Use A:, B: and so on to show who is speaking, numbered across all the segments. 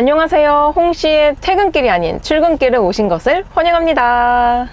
A: 안녕하세요. 홍씨의 퇴근길이 아닌 출근길에 오신 것을 환영합니다.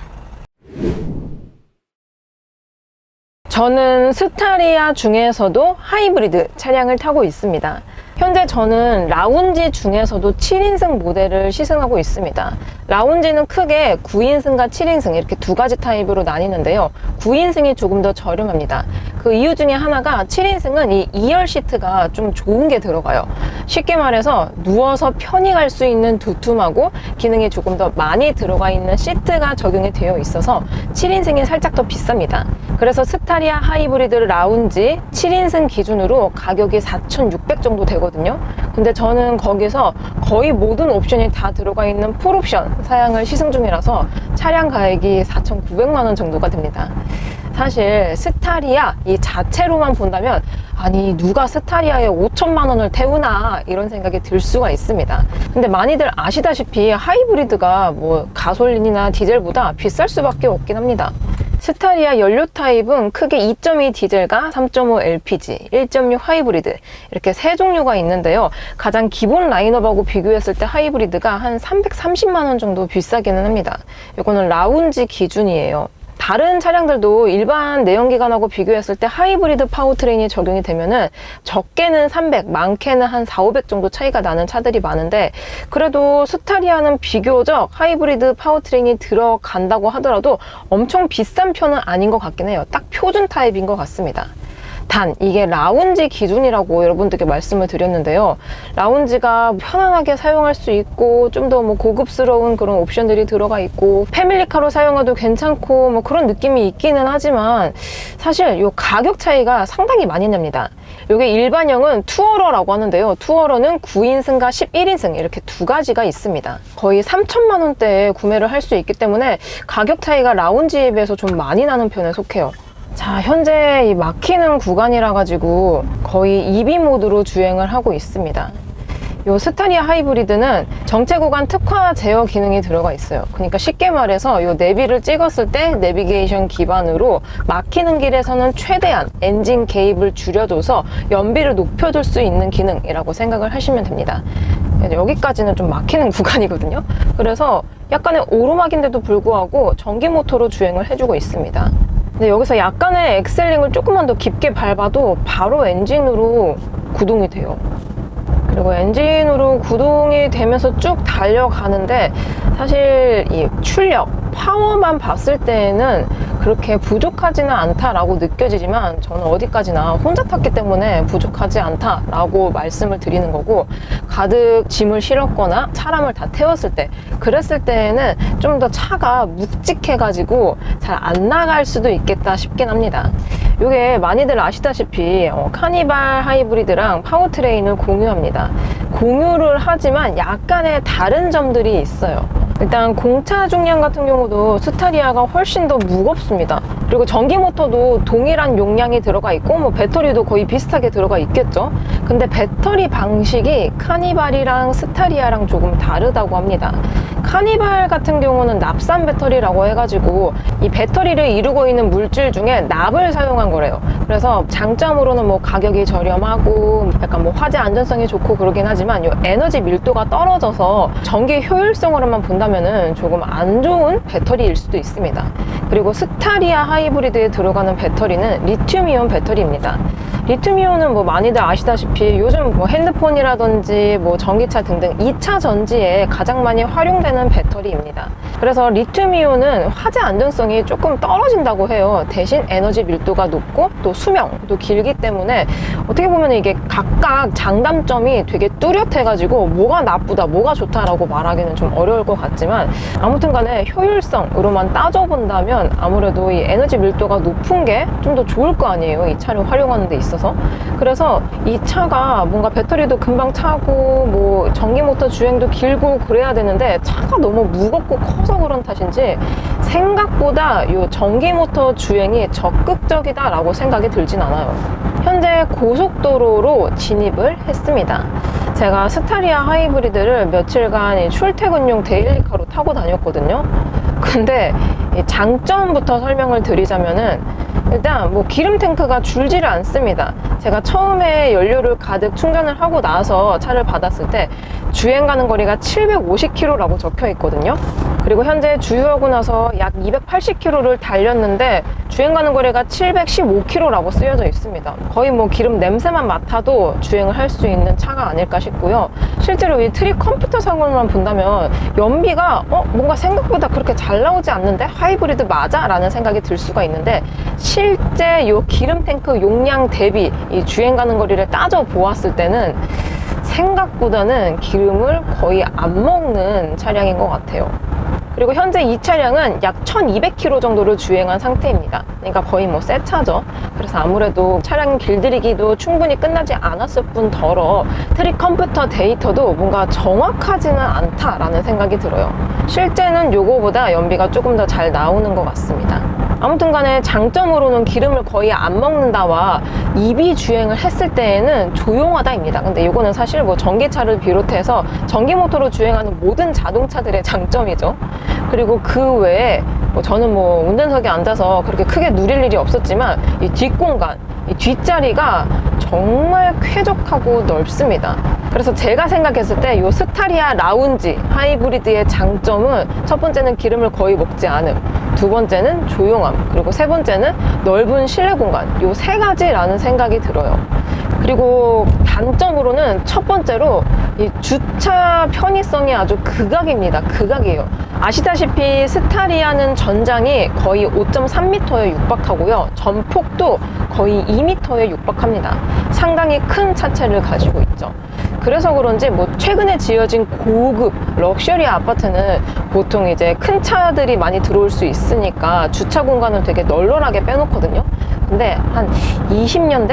A: 저는 스타리아 중에서도 하이브리드 차량을 타고 있습니다. 현재 저는 라운지 중에서도 7인승 모델을 시승하고 있습니다. 라운지는 크게 9인승과 7인승 이렇게 두 가지 타입으로 나뉘는데요. 9인승이 조금 더 저렴합니다. 그 이유 중에 하나가 7인승은 이 2열 시트가 좀 좋은 게 들어가요. 쉽게 말해서 누워서 편히 갈 수 있는 두툼하고 기능이 조금 더 많이 들어가 있는 시트가 적용이 되어 있어서 7인승이 살짝 더 비쌉니다. 그래서 스타리아 하이브리드 라운지 7인승 기준으로 가격이 4,600 정도 되거든요. 근데 저는 거기서 거의 모든 옵션이 다 들어가 있는 풀옵션 사양을 시승 중이라서 차량 가액이 4,900만 원 정도가 됩니다. 사실 스타리아 이 자체로만 본다면 아니 누가 스타리아에 5천만 원을 태우나 이런 생각이 들 수가 있습니다. 근데 많이들 아시다시피 하이브리드가 뭐 가솔린이나 디젤보다 비쌀 수밖에 없긴 합니다. 스타리아 연료 타입은 크게 2.2 디젤과 3.5 LPG, 1.6 하이브리드 이렇게 세 종류가 있는데요. 가장 기본 라인업하고 비교했을 때 하이브리드가 한 330만 원 정도 비싸기는 합니다. 이거는 라운지 기준이에요. 다른 차량들도 일반 내연기관하고 비교했을 때 하이브리드 파워트레인이 적용이 되면은 적게는 300, 많게는 한 400, 500 정도 차이가 나는 차들이 많은데 그래도 스타리아는 비교적 하이브리드 파워트레인이 들어간다고 하더라도 엄청 비싼 편은 아닌 것 같긴 해요. 딱 표준 타입인 것 같습니다. 단 이게 라운지 기준이라고 여러분들께 말씀을 드렸는데요. 라운지가 편안하게 사용할 수 있고 좀 더 뭐 고급스러운 그런 옵션들이 들어가 있고 패밀리카로 사용해도 괜찮고 뭐 그런 느낌이 있기는 하지만 사실 이 가격 차이가 상당히 많이 납니다. 이게 일반형은 투어러라고 하는데요. 투어러는 9인승과 11인승 이렇게 두 가지가 있습니다. 거의 3천만 원대에 구매를 할 수 있기 때문에 가격 차이가 라운지에 비해서 좀 많이 나는 편에 속해요. 자, 현재 이 막히는 구간이라 가지고 거의 EV 모드로 주행을 하고 있습니다. 이 스타리아 하이브리드는 정체 구간 특화 제어 기능이 들어가 있어요. 그러니까 쉽게 말해서 이 내비를 찍었을 때 내비게이션 기반으로 막히는 길에서는 최대한 엔진 개입을 줄여줘서 연비를 높여줄 수 있는 기능이라고 생각을 하시면 됩니다. 여기까지는 좀 막히는 구간이거든요. 그래서 약간의 오르막인데도 불구하고 전기 모터로 주행을 해주고 있습니다. 근데 여기서 약간의 엑셀링을 조금만 더 깊게 밟아도 바로 엔진으로 구동이 돼요. 그리고 엔진으로 구동이 되면서 쭉 달려가는데 사실 이 출력, 파워만 봤을 때에는 그렇게 부족하지는 않다라고 느껴지지만 저는 어디까지나 혼자 탔기 때문에 부족하지 않다라고 말씀을 드리는 거고 가득 짐을 실었거나 사람을 다 태웠을 때 그랬을 때에는 좀 더 차가 묵직해가지고 잘 안 나갈 수도 있겠다 싶긴 합니다. 이게 많이들 아시다시피 카니발 하이브리드랑 파워트레인을 공유합니다. 공유를 하지만 약간의 다른 점들이 있어요. 일단 공차 중량 같은 경우도 스타리아가 훨씬 더 무겁습니다. 그리고 전기 모터도 동일한 용량이 들어가 있고 뭐 배터리도 거의 비슷하게 들어가 있겠죠. 근데 배터리 방식이 카니발이랑 스타리아랑 조금 다르다고 합니다. 카니발 같은 경우는 납산 배터리라고 해가지고 이 배터리를 이루고 있는 물질 중에 납을 사용한 거래요. 그래서 장점으로는 뭐 가격이 저렴하고 약간 뭐 화재 안전성이 좋고 그러긴 하지만 이 에너지 밀도가 떨어져서 전기 효율성으로만 본다면은 조금 안 좋은 배터리일 수도 있습니다. 그리고 스타리아 하이브리드에 들어가는 배터리는 리튬이온 배터리입니다. 리튬이온은 뭐 많이들 아시다시피 요즘 뭐 핸드폰이라든지 뭐 전기차 등등 2차 전지에 가장 많이 활용되는 배터리입니다. 그래서 리튬이온은 화재 안전성이 조금 떨어진다고 해요. 대신 에너지 밀도가 높고 또 수명도 길기 때문에 어떻게 보면 이게 각각 장단점이 되게 뚜렷해가지고 뭐가 나쁘다, 뭐가 좋다라고 말하기는 좀 어려울 것 같지만 아무튼 간에 효율성으로만 따져본다면 아무래도 이 에너지 밀도가 높은 게 좀 더 좋을 거 아니에요. 이 차를 활용하는 데 있어서. 그래서 이 차가 뭔가 배터리도 금방 차고 뭐 전기 모터 주행도 길고 그래야 되는데 차가 너무 무겁고 커서 그런 탓인지 생각보다 이 전기 모터 주행이 적극적이다라고 생각이 들진 않아요. 현재 고속도로로 진입을 했습니다. 제가 스타리아 하이브리드를 며칠간 출퇴근용 데일리카로 타고 다녔거든요. 근데 장점부터 설명을 드리자면은 일단 뭐 기름 탱크가 줄지를 않습니다. 제가 처음에 연료를 가득 충전을 하고 나서 차를 받았을 때 주행 가는 거리가 750km라고 적혀 있거든요. 그리고 현재 주유하고 나서 약 280km를 달렸는데 주행 가는 거리가 715km라고 쓰여져 있습니다. 거의 뭐 기름 냄새만 맡아도 주행을 할 수 있는 차가 아닐까 싶고요. 실제로 이 트리 컴퓨터 상으로만 본다면 연비가 뭔가 생각보다 그렇게 잘 나오지 않는데 하이브리드 맞아? 라는 생각이 들 수가 있는데, 실제 이 기름 탱크 용량 대비 이 주행 가는 거리를 따져 보았을 때는 생각보다는 기름을 거의 안 먹는 차량인 것 같아요. 그리고 현재 이 차량은 약 1200km 정도를 주행한 상태입니다. 그러니까 거의 뭐 새 차죠. 그래서 아무래도 차량 길들이기도 충분히 끝나지 않았을 뿐더러 트리 컴퓨터 데이터도 뭔가 정확하지는 않다라는 생각이 들어요. 실제는 요거보다 연비가 조금 더 잘 나오는 것 같습니다. 아무튼 간에 장점으로는 기름을 거의 안 먹는다와 EV 주행을 했을 때에는 조용하다입니다. 근데 이거는 사실 뭐 전기차를 비롯해서 전기 모터로 주행하는 모든 자동차들의 장점이죠. 그리고 그 외에 저는 뭐 운전석에 앉아서 그렇게 크게 누릴 일이 없었지만 이 뒷공간, 이 뒷자리가 정말 쾌적하고 넓습니다. 그래서 제가 생각했을 때 이 스타리아 라운지 하이브리드의 장점은 첫 번째는 기름을 거의 먹지 않음, 두 번째는 조용함, 그리고 세 번째는 넓은 실내 공간, 이 세 가지라는 생각이 들어요. 그리고 단점으로는 첫 번째로 이 주차 편의성이 아주 극악입니다. 극악이에요. 아시다시피 스타리아는 전장이 거의 5.3m에 육박하고요. 전폭도 거의 2m에 육박합니다. 상당히 큰 차체를 가지고 있죠. 그래서 그런지 뭐 최근에 지어진 고급 럭셔리 아파트는 보통 이제 큰 차들이 많이 들어올 수 있으니까 주차 공간을 되게 널널하게 빼놓거든요. 근데 한 20년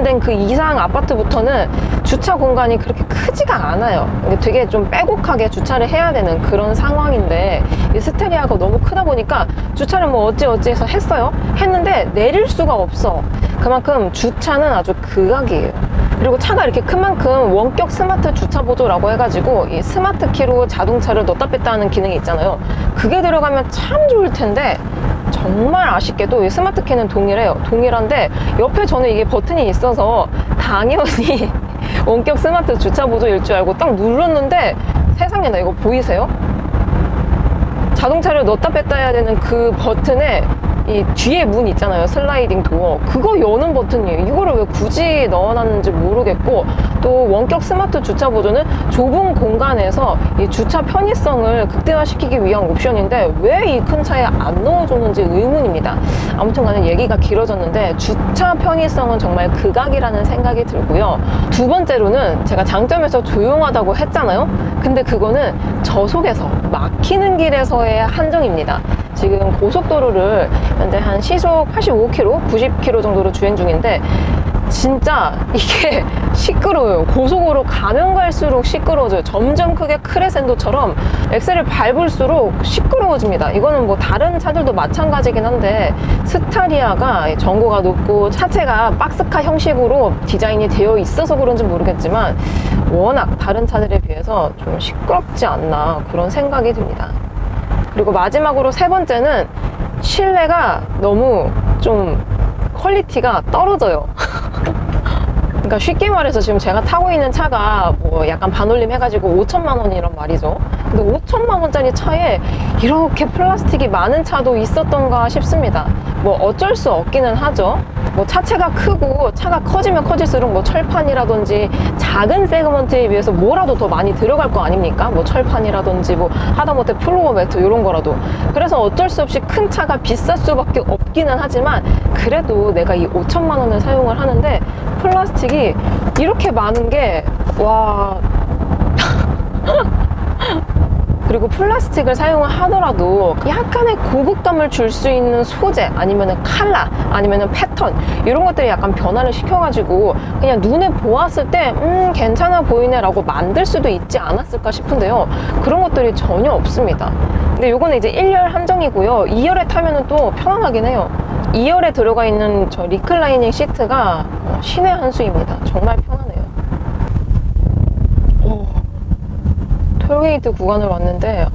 A: 된 그 이상 아파트부터는 주차 공간이 그렇게 크지가 않아요. 되게 좀 빼곡하게 주차를 해야 되는 그런 상황인데, 이 스테리아가 너무 크다 보니까 주차를 뭐 어찌 해서 했어요. 했는데 내릴 수가 없어. 그만큼 주차는 아주 극악이에요. 그리고 차가 이렇게 큰 만큼 원격 스마트 주차 보조라고 해가지고 이 스마트 키로 자동차를 넣었다 뺐다 하는 기능이 있잖아요. 그게 들어가면 참 좋을 텐데 정말 아쉽게도 이 스마트 키는 동일해요. 동일한데 옆에 저는 이게 버튼이 있어서 당연히 원격 스마트 주차 보조일 줄 알고 딱 눌렀는데, 세상에나 이거 보이세요? 자동차를 넣었다 뺐다 해야 되는 그 버튼에 이 뒤에 문 있잖아요. 슬라이딩 도어. 그거 여는 버튼이에요. 이거를 왜 굳이 넣어놨는지 모르겠고, 또 원격 스마트 주차 보조는 좁은 공간에서 이 주차 편의성을 극대화시키기 위한 옵션인데 왜 이 큰 차에 안 넣어줬는지 의문입니다. 아무튼 간에 얘기가 길어졌는데 주차 편의성은 정말 극악이라는 생각이 들고요. 두 번째로는 제가 장점에서 조용하다고 했잖아요. 근데 그거는 저속에서 막히는 길에서의 한정입니다. 지금 고속도로를 현재 한 시속 85km, 90km 정도로 주행 중인데 진짜 이게 시끄러워요. 고속으로 가면 갈수록 시끄러워져요. 점점 크게 크레센도처럼 엑셀을 밟을수록 시끄러워집니다. 이거는 뭐 다른 차들도 마찬가지긴 한데 스타리아가 전고가 높고 차체가 박스카 형식으로 디자인이 되어 있어서 그런지 모르겠지만 워낙 다른 차들에 비해서 좀 시끄럽지 않나 그런 생각이 듭니다. 그리고 마지막으로 세 번째는 실내가 너무 좀 퀄리티가 떨어져요. 그러니까 쉽게 말해서 지금 제가 타고 있는 차가 뭐 약간 반올림 해가지고 5천만 원이란 말이죠. 근데 5천만 원짜리 차에 이렇게 플라스틱이 많은 차도 있었던가 싶습니다. 뭐 어쩔 수 없기는 하죠. 뭐 차체가 크고 차가 커지면 커질수록 뭐 철판이라든지 작은 세그먼트에 비해서 뭐라도 더 많이 들어갈 거 아닙니까? 뭐 철판이라든지 뭐 하다못해 플로어 매트 이런 거라도. 그래서 어쩔 수 없이 큰 차가 비쌀 수밖에 없기는 하지만 그래도 내가 이 5천만 원을 사용을 하는데 플라스틱이 이렇게 많은 게 와. 그리고 플라스틱을 사용을 하더라도 약간의 고급감을 줄 수 있는 소재 아니면은 컬러 아니면은 패턴 이런 것들이 약간 변화를 시켜가지고 그냥 눈에 보았을 때 괜찮아 보이네 라고 만들 수도 있지 않았을까 싶은데요. 그런 것들이 전혀 없습니다. 근데 요거는 이제 1열 한정이고요. 2열에 타면은 또 편안하긴 해요. 2열에 들어가 있는 저 리클라이닝 시트가 신의 한 수입니다. 정말 편하네요. 톨게이트 구간을 왔는데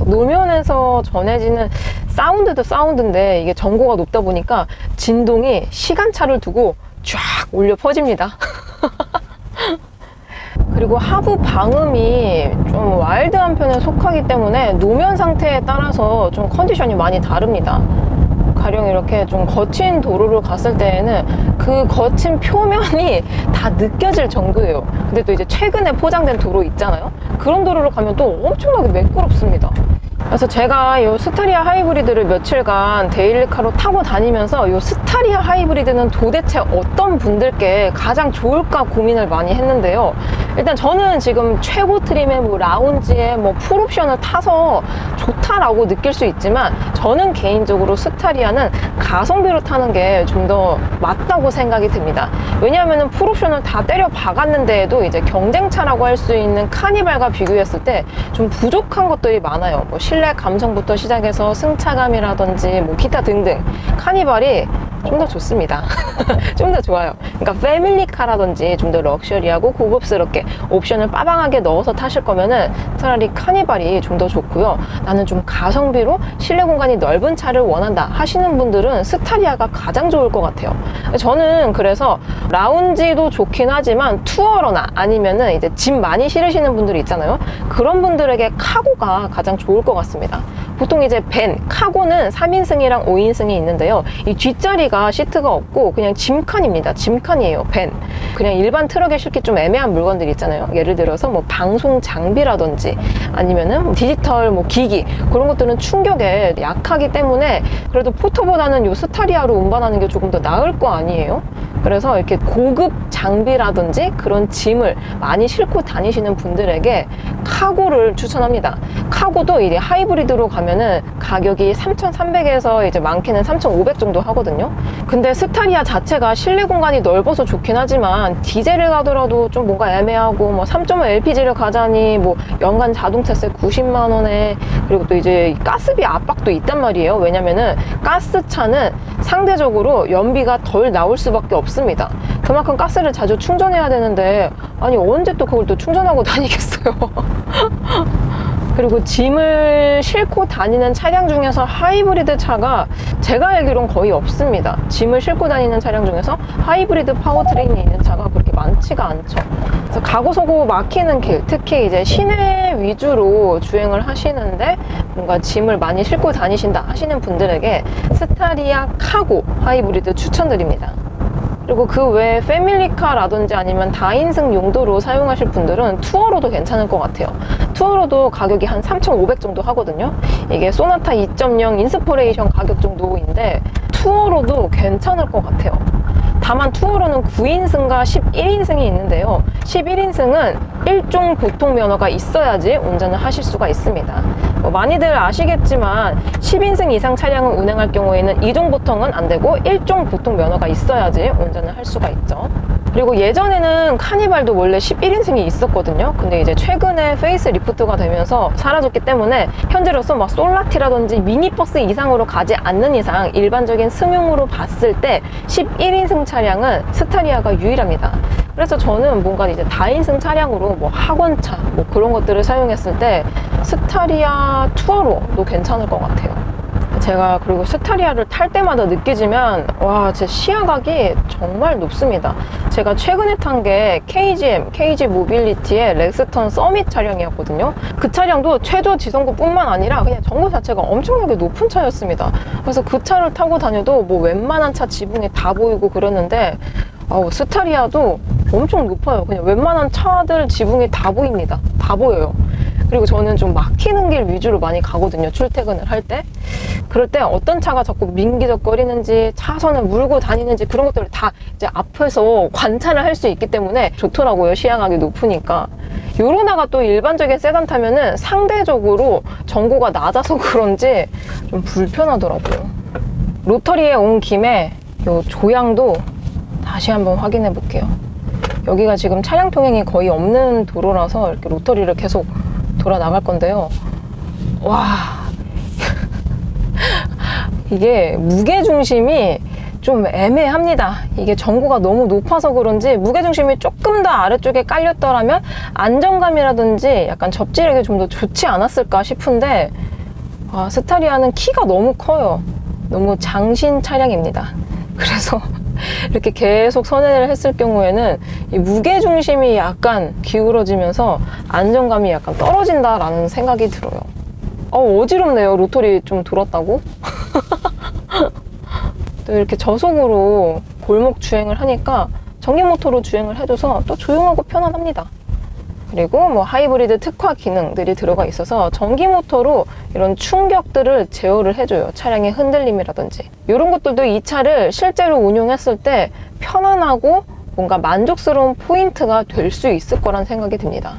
A: 노면에서 전해지는 사운드도 사운드인데 이게 전고가 높다 보니까 진동이 시간차를 두고 쫙 울려 퍼집니다. 그리고 하부 방음이 좀 와일드한 편에 속하기 때문에 노면 상태에 따라서 좀 컨디션이 많이 다릅니다. 가령 이렇게 좀 거친 도로를 갔을 때에는 그 거친 표면이 다 느껴질 정도예요. 근데 또 이제 최근에 포장된 도로 있잖아요. 그런 도로를 가면 또 엄청나게 매끄럽습니다. 그래서 제가 이 스타리아 하이브리드를 며칠간 데일리카로 타고 다니면서 이 스타리아 하이브리드는 도대체 어떤 분들께 가장 좋을까 고민을 많이 했는데요. 일단 저는 지금 최고 트림의 뭐 라운지에 뭐 풀옵션을 타서 좋다라고 느낄 수 있지만 저는 개인적으로 스타리아는 가성비로 타는 게 좀 더 맞다고 생각이 듭니다. 왜냐하면 풀옵션을 다 때려 박았는데도 이제 경쟁차라고 할 수 있는 카니발과 비교했을 때 좀 부족한 것들이 많아요. 뭐 실내 감성부터 시작해서 승차감이라든지 뭐 기타 등등 카니발이 좀 더 좋습니다. 좀 더 좋아요. 그러니까 패밀리카라든지 좀 더 럭셔리하고 고급스럽게 옵션을 빠방하게 넣어서 타실 거면은 차라리 카니발이 좀 더 좋고요. 나는 좀 가성비로 실내 공간이 넓은 차를 원한다 하시는 분들은 스타리아가 가장 좋을 것 같아요. 저는 그래서 라운지도 좋긴 하지만 투어러나 아니면은 이제 짐 많이 실으시는 분들이 있잖아요. 그런 분들에게 카고가 가장 좋을 것 같습니다. 보통 이제 벤, 카고는 3인승이랑 5인승이 있는데요. 이 뒷자리가 시트가 없고 그냥 짐칸입니다. 짐칸이에요, 벤. 그냥 일반 트럭에 싣기 좀 애매한 물건들 있잖아요. 예를 들어서 뭐 방송 장비라든지 아니면은 디지털 뭐 기기 그런 것들은 충격에 약하기 때문에 그래도 포터보다는 요 스타리아로 운반하는 게 조금 더 나을 거 아니에요? 그래서 이렇게 고급 장비라든지 그런 짐을 많이 싣고 다니시는 분들에게 카고를 추천합니다. 카고도 이제 하이브리드로 가면은 가격이 3,300에서 이제 많게는 3,500 정도 하거든요. 근데 스타리아 자체가 실내 공간이 넓어서 좋긴 하지만 디젤을 가더라도 좀 뭔가 애매하고 뭐 3.5 LPG를 가자니 뭐 연간 자동차세 90만 원에 그리고 또 이제 가스비 압박도 있단 말이에요. 왜냐면은 가스차는 상대적으로 연비가 덜 나올 수밖에 없습니다. 그만큼 가스를 자주 충전해야 되는데 아니 언제 또 그걸 또 충전하고 다니겠어요. 그리고 짐을 싣고 다니는 차량 중에서 하이브리드 차가 제가 알기론 거의 없습니다. 짐을 싣고 다니는 차량 중에서 하이브리드 파워트레인이 있는 차가 그렇게 많지가 않죠. 그래서 가고서고 막히는 길, 특히 이제 시내 위주로 주행을 하시는데 뭔가 짐을 많이 싣고 다니신다 하시는 분들에게 스타리아 카고 하이브리드 추천드립니다. 그리고 그 외에 패밀리카라든지 아니면 다인승 용도로 사용하실 분들은 투어로도 괜찮을 것 같아요. 투어로도 가격이 한 3,500 정도 하거든요. 이게 소나타 2.0 인스퍼레이션 가격 정도인데 투어로도 괜찮을 것 같아요. 다만 투어로는 9인승과 11인승이 있는데요. 11인승은 1종 보통 면허가 있어야지 운전을 하실 수가 있습니다. 많이들 아시겠지만 10인승 이상 차량을 운행할 경우에는 2종 보통은 안 되고 1종 보통 면허가 있어야지 운전을 할 수가 있죠. 그리고 예전에는 카니발도 원래 11인승이 있었거든요. 근데 이제 최근에 페이스 리프트가 되면서 사라졌기 때문에 현재로서 막 솔라티라든지 미니버스 이상으로 가지 않는 이상 일반적인 승용으로 봤을 때 11인승 차량은 스타리아가 유일합니다. 그래서 저는 뭔가 이제 다인승 차량으로 뭐 학원차 뭐 그런 것들을 사용했을 때 스타리아 투어로도 괜찮을 것 같아요. 제가 그리고 스타리아를 탈 때마다 느끼지만 와, 제 시야각이 정말 높습니다. 제가 최근에 탄 게 KG 모빌리티의 렉스턴 서밋 차량이었거든요. 그 차량도 최저 지성고 뿐만 아니라 그냥 전고 자체가 엄청나게 높은 차였습니다. 그래서 그 차를 타고 다녀도 뭐 웬만한 차 지붕이 다 보이고 그랬는데 스타리아도 엄청 높아요. 그냥 웬만한 차들 지붕이 다 보입니다. 다 보여요. 그리고 저는 좀 막히는 길 위주로 많이 가거든요. 출퇴근을 할 때. 그럴 때 어떤 차가 자꾸 민기적거리는지 차선을 물고 다니는지 그런 것들을 다 이제 앞에서 관찰을 할 수 있기 때문에 좋더라고요. 시야각이 높으니까. 요러다가 또 일반적인 세단 타면은 상대적으로 전고가 낮아서 그런지 좀 불편하더라고요. 로터리에 온 김에 요 조향도 다시 한번 확인해 볼게요. 여기가 지금 차량 통행이 거의 없는 도로라서 이렇게 로터리를 계속 돌아 나갈 건데요. 와, 이게 무게중심이 좀 애매합니다. 이게 전고가 너무 높아서 그런지 무게중심이 조금 더 아래쪽에 깔렸더라면 안정감이라든지 약간 접지력이 좀 더 좋지 않았을까 싶은데, 스타리아는 키가 너무 커요. 너무 장신 차량입니다. 그래서 이렇게 계속 선회를 했을 경우에는 이 무게중심이 약간 기울어지면서 안정감이 약간 떨어진다라는 생각이 들어요. 어지럽네요. 로터리 좀 돌았다고. 또 이렇게 저속으로 골목 주행을 하니까 전기모터로 주행을 해줘서 또 조용하고 편안합니다. 그리고 뭐 하이브리드 특화 기능들이 들어가 있어서 전기모터로 이런 충격들을 제어를 해줘요. 차량의 흔들림이라든지. 이런 것들도 이 차를 실제로 운용했을 때 편안하고 뭔가 만족스러운 포인트가 될 수 있을 거란 생각이 듭니다.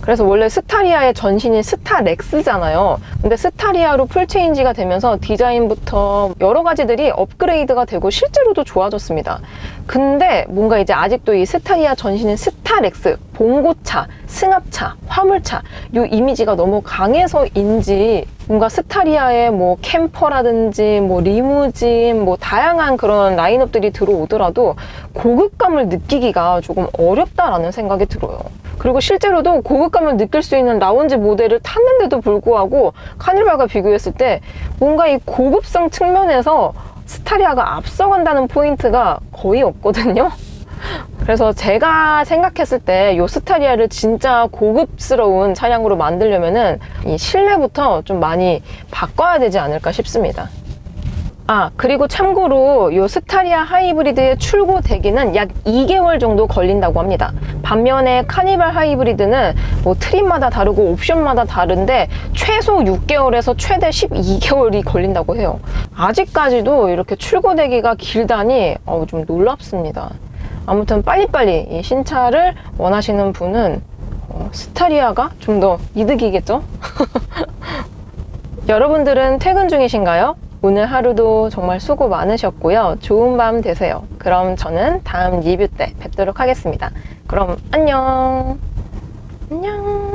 A: 그래서 원래 스타리아의 전신이 스타렉스잖아요. 근데 스타리아로 풀체인지가 되면서 디자인부터 여러 가지들이 업그레이드가 되고 실제로도 좋아졌습니다. 근데 뭔가 이제 아직도 이 스타리아 전신인 스타렉스, 봉고차, 승합차, 화물차 이 이미지가 너무 강해서인지 뭔가 스타리아의 뭐 캠퍼라든지 뭐 리무진 뭐 다양한 그런 라인업들이 들어오더라도 고급감을 느끼기가 조금 어렵다라는 생각이 들어요. 그리고 실제로도 고급감을 느낄 수 있는 라운지 모델을 탔는데도 불구하고 카니발과 비교했을 때 뭔가 이 고급성 측면에서 스타리아가 앞서간다는 포인트가 거의 없거든요. 그래서 제가 생각했을 때 이 스타리아를 진짜 고급스러운 차량으로 만들려면은 이 실내부터 좀 많이 바꿔야 되지 않을까 싶습니다. 그리고 참고로 이 스타리아 하이브리드의 출고 대기는 약 2개월 정도 걸린다고 합니다. 반면에 카니발 하이브리드는 뭐 트림마다 다르고 옵션마다 다른데 최소 6개월에서 최대 12개월이 걸린다고 해요. 아직까지도 이렇게 출고 대기가 길다니 좀 놀랍습니다. 아무튼 빨리빨리 이 신차를 원하시는 분은 스타리아가 좀 더 이득이겠죠? 여러분들은 퇴근 중이신가요? 오늘 하루도 정말 수고 많으셨고요. 좋은 밤 되세요. 그럼 저는 다음 리뷰 때 뵙도록 하겠습니다. 그럼 안녕. 안녕.